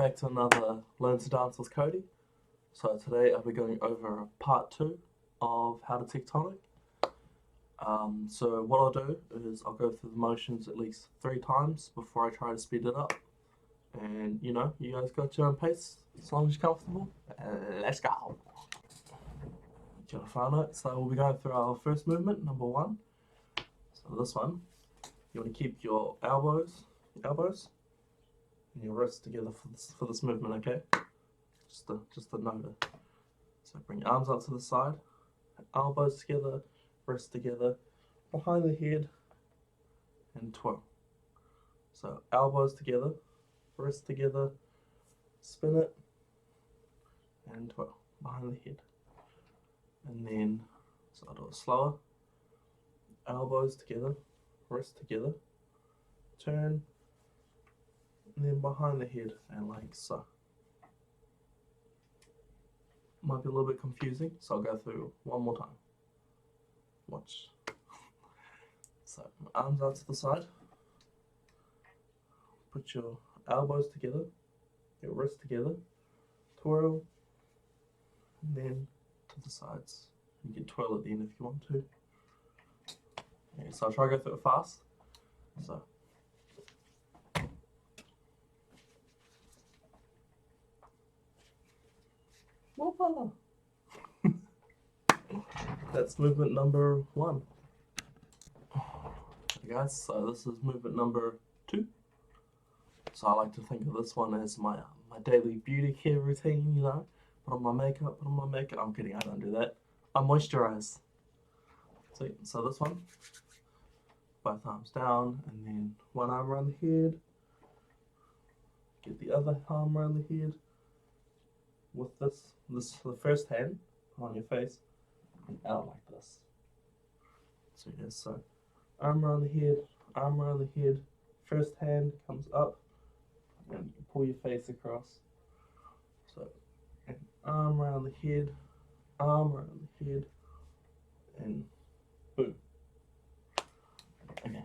back to another Learn to Dance with Cody. So today I'll be going over part 2 of how to Tektonic. So what I'll do is I'll go through the motions at least 3 times before I try to speed it up. And you know, you guys got your own pace as long as you're comfortable. Let's go. Got a file note. So we'll be going through our first movement, number 1. So this one, you want to keep your elbows and your wrists together for this movement, okay? Just a note. So bring your arms out to the side, elbows together, wrists together, behind the head, and twirl. So elbows together, wrists together, spin it, and twirl behind the head. And then, so I'll do it slower. Elbows together, wrists together, turn, and then behind the head, and like so. Might be a little bit confusing, so I'll go through one more time. Watch. So, arms out to the side. Put your elbows together, your wrists together, twirl, and then to the sides. You can twirl at the end if you want to. Okay, so I'll try to go through it fast. So, that's movement number 1. Okay guys, so this is movement number 2. So I like to think of this one as my daily beauty care routine, you know. Put on my makeup, I'm kidding, I don't do that. I moisturize. So this one, both arms down, and then one arm around the head. Get the other arm around the head. With this the first hand on your face, and out like this. So yes, so arm around the head, first hand comes up, and you pull your face across. So, and arm around the head, and boom. Okay,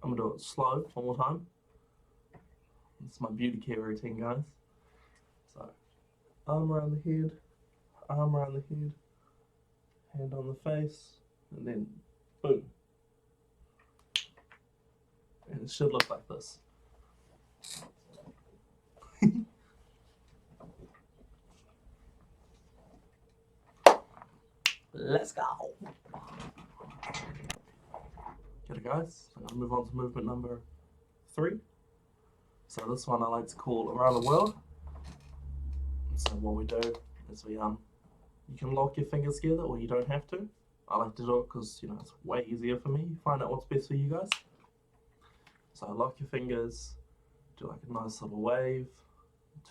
I'm gonna do it slow one more time. This is my beauty care routine, guys. So, arm around the head, hand on the face, and then boom. And it should look like this. Let's go. Get it, guys. I'm gonna move on to movement number 3. So this one I like to call around the world. So what we do is you can lock your fingers together, or you don't have to. I like to do it because, you know, it's way easier for me. Find out what's best for you guys. So lock your fingers, do like a nice little wave,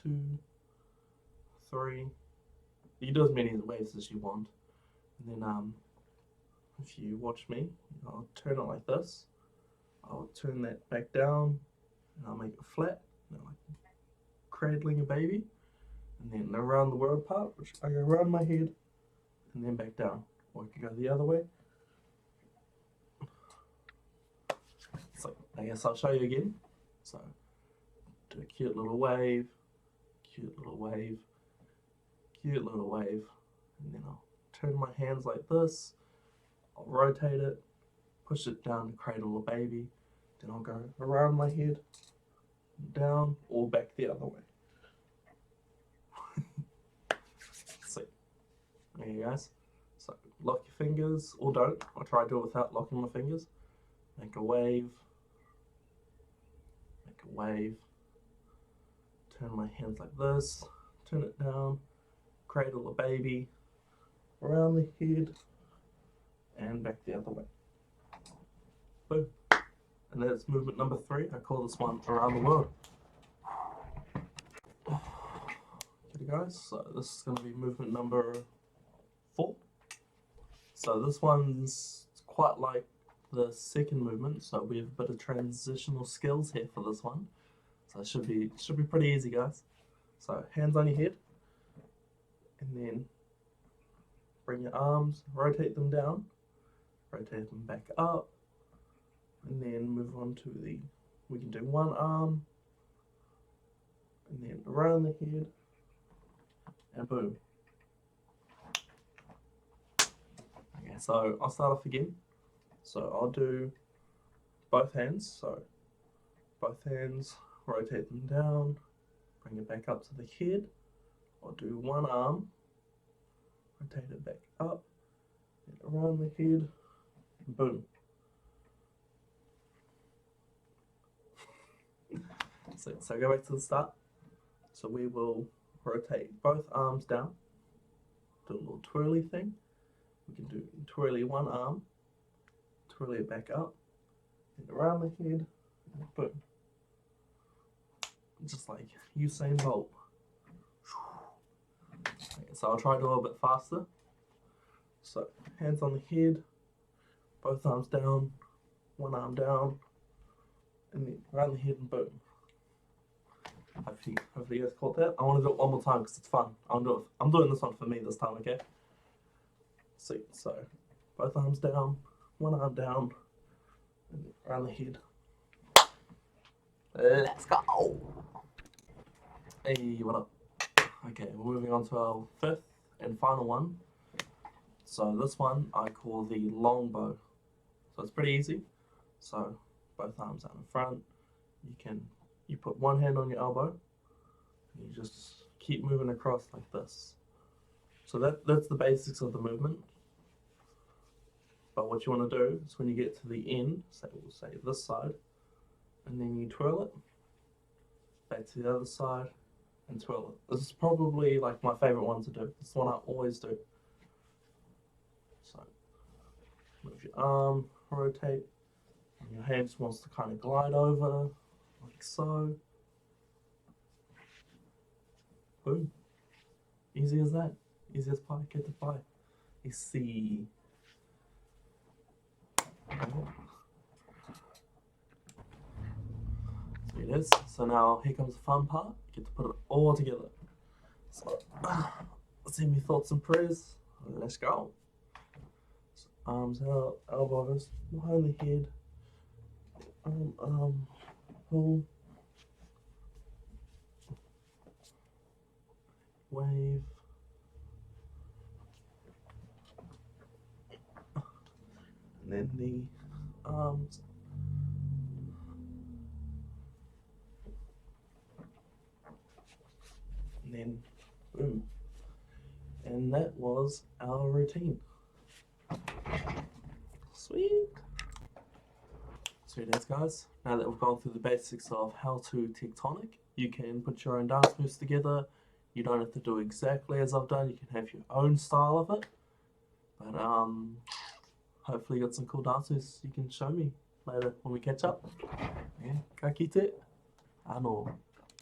2, 3. You can do as many waves as you want. And then if you watch me, I'll turn it like this. I'll turn that back down, and I'll make it flat, you know, like cradling a baby. And then around the world part, which I go around my head, and then back down. Or you can go the other way. So I guess I'll show you again. So do a cute little wave, cute little wave, cute little wave, and then I'll turn my hands like this. I'll rotate it, push it down to cradle a baby. Then I'll go around my head, down, or back the other way. See. Okay guys. So lock your fingers, or don't. I try to do it without locking my fingers. Make a wave. Turn my hands like this. Turn it down. Cradle a baby. Around the head. And back the other way. Boom. And that's movement number 3. I call this one around the world. Okay guys, so this is going to be movement number 4. So this one's quite like the second movement, so we have a bit of transitional skills here for this one. So it should be pretty easy, guys. So hands on your head, and then bring your arms, rotate them down, rotate them back up, and then move on to we can do one arm, and then around the head, and boom. Okay, so I'll start off again. So I'll do both hands. So both hands, rotate them down, bring it back up to the head. I'll do one arm, rotate it back up, and around the head, and boom. So go back to the start. So we will rotate both arms down, do a little twirly thing. We can do twirly one arm, twirly it back up, and around the head, and boom. Just like Usain Bolt. Okay, so I'll try to do a little bit faster. So hands on the head, both arms down, one arm down, and then around the head and boom. Hopefully you guys caught that. I want to do it one more time because it's fun. I'm doing this one for me this time, okay? See, so both arms down, one arm down, and around the head. Let's go! Hey, what up? Okay, we're moving on to our fifth and final one. So this one I call the long bow. So it's pretty easy. So both arms out in front. You put one hand on your elbow, and you just keep moving across like this. So that's the basics of the movement. But what you want to do is when you get to the end, we'll say this side, and then you twirl it, back to the other side, and twirl it. This is probably like my favorite one to do. It's the one I always do. So move your arm, rotate, and your hand just wants to kind of glide over, like so. Boom. Easy as that. Easy as pie, get the pie. Easy. So it is. So now here comes the fun part. You get to put it all together. So let's see my thoughts and prayers. Let's go. So, arms out, elbows behind the head. Pull. Wave. And then the arms. And then boom. And that was our routine. Sweet. Sweet as guys. Now that we've gone through the basics of how to Tektonic, you can put your own dance moves together. You don't have to do exactly as I've done. You can have your own style of it. But hopefully you got some cool dances you can show me later when we catch up. Yeah, ka kite. Ano.